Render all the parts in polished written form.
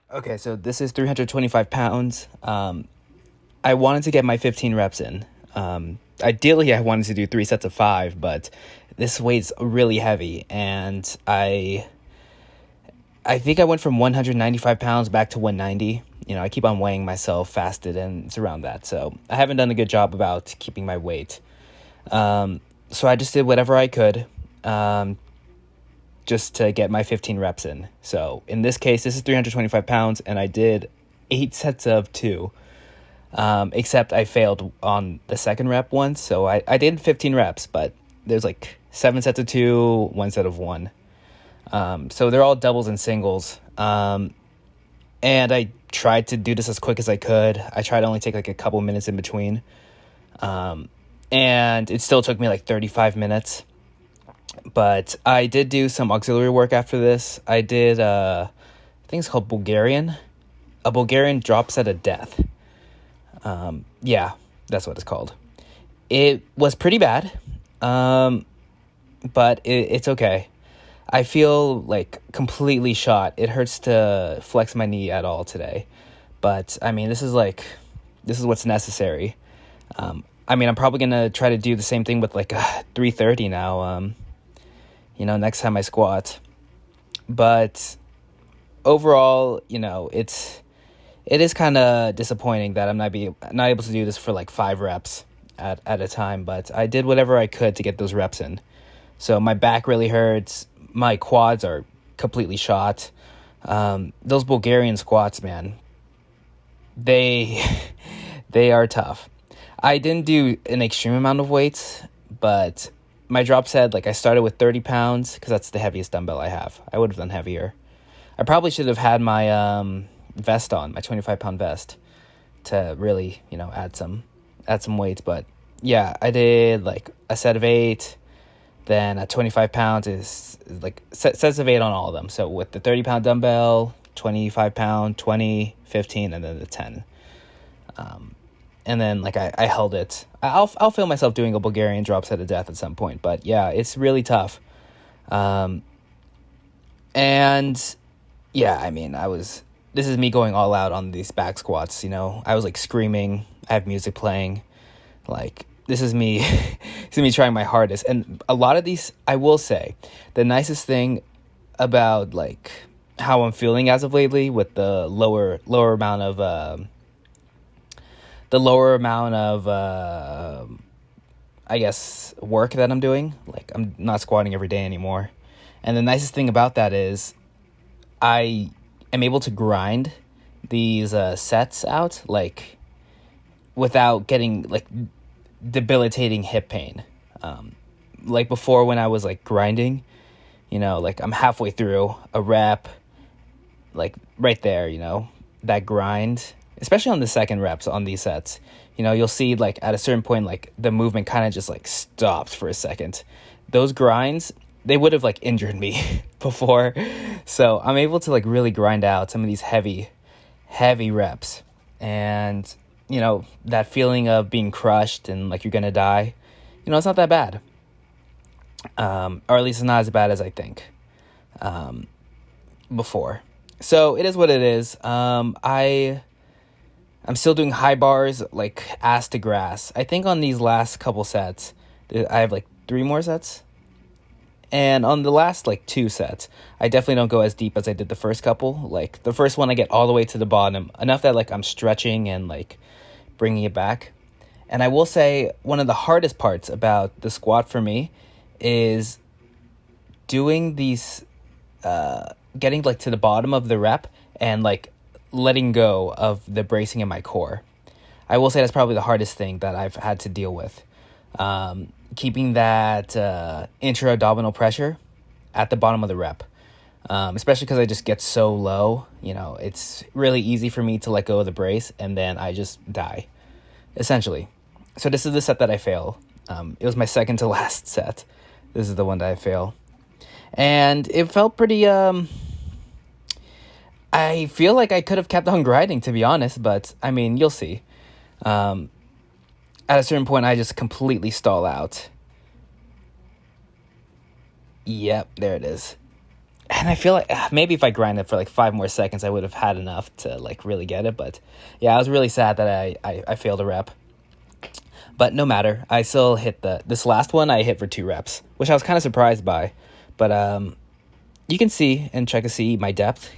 Okay, so this is 325 pounds. I wanted to get my 15 reps in. Ideally, I wanted to do 3 sets of five, but this weight's really heavy, and I think I went from 195 pounds back to 190. I keep on weighing myself fasted, and it's around that. So I haven't done a good job about keeping my weight. So I just did whatever I could, just to get my 15 reps in. So in this case, this is 325 pounds, and I did 8 sets of two. Except I failed on the second rep once, so I did 15 reps, but there's like 7 sets of two, 1 set of 1. So they're all doubles and singles. And I tried to do this as quick as I could. I tried to only take like a couple minutes in between. And it still took me like 35 minutes. But I did do some auxiliary work after this. I did, I think it's called Bulgarian. A Bulgarian drop set of death. Yeah, that's what it's called. It was pretty bad, but it's okay. I feel like completely shot. It hurts to flex my knee at all today. But, I mean, this is what's necessary. I'm probably going to try to do the same thing with like 330 now, next time I squat. But overall, it is kind of disappointing that I'm not able to do this for like 5 reps at a time, but I did whatever I could to get those reps in. So my back really hurts. My quads are completely shot. Those Bulgarian squats, man, they they are tough. I didn't do an extreme amount of weights, but my drop set, like I started with 30 pounds because that's the heaviest dumbbell I have. I would have done heavier. I probably should have had my vest on, my 25-pound vest, to really, add some weights. But yeah, I did like a set of 8. Then at 25 pounds is like sets of 8 on all of them. So with the 30-pound dumbbell, 25 pound, 20, 15, and then the 10. And then like I held it. I'll feel myself doing a Bulgarian drop set of death at some point. But yeah, it's really tough. And yeah, this is me going all out on these back squats, I was like screaming. I have music playing. Like, this is me, this is me trying my hardest. And a lot of these, I will say, the nicest thing about like how I'm feeling as of lately with the lower amount of, I guess, work that I'm doing. Like, I'm not squatting every day anymore. And the nicest thing about that is I am able to grind these sets out, like, without getting, like, debilitating hip pain. Like, before when I was, like, grinding, like, I'm halfway through a rep, like, right there, that grind, especially on the second reps on these sets, you'll see, like, at a certain point, like, the movement kind of just, like, stops for a second. Those grinds, they would have like injured me before. So I'm able to like really grind out some of these heavy reps. And, that feeling of being crushed and like you're going to die, it's not that bad. Or at least it's not as bad as I think before. So it is what it is. I'm still doing high bars, like ass to grass. I think on these last couple sets, I have like 3 more sets. And on the last, like, 2 sets, I definitely don't go as deep as I did the first couple. Like, the first one, I get all the way to the bottom, enough that, like, I'm stretching and, like, bringing it back. And I will say one of the hardest parts about the squat for me is doing these, getting, like, to the bottom of the rep and, like, letting go of the bracing in my core. I will say that's probably the hardest thing that I've had to deal with. Keeping that intra-abdominal pressure at the bottom of the rep, especially because I just get so low. It's really easy for me to let go of the brace, and then I just die, essentially. So this is the set that I fail. It was my second to last set. This is the one that I fail. And it felt pretty... I feel like I could have kept on grinding, to be honest, but, you'll see. At a certain point, I just completely stall out. Yep, there it is. And I feel like maybe if I grind it for like 5 more seconds, I would have had enough to like really get it. But yeah, I was really sad that I failed a rep. But no matter, I still hit this last one I hit for 2 reps, which I was kind of surprised by. But you can see and check to see my depth,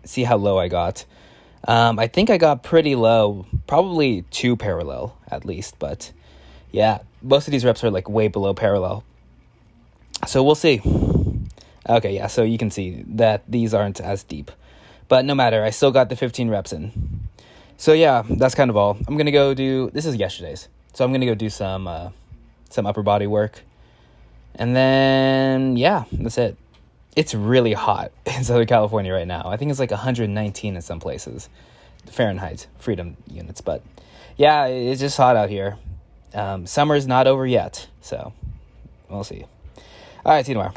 see how low I got. I think I got pretty low, probably 2 parallel at least. But yeah, most of these reps are like way below parallel. So we'll see. Okay, yeah, so you can see that these aren't as deep. But no matter, I still got the 15 reps in. So yeah, that's kind of all. I'm going to go do, this is yesterday's. So I'm going to go do some upper body work. And then, yeah, that's it. It's really hot in Southern California right now. I think it's like 119 in some places. Fahrenheit, freedom units. But yeah, it's just hot out here. Summer's not over yet. So we'll see. All right, see you tomorrow.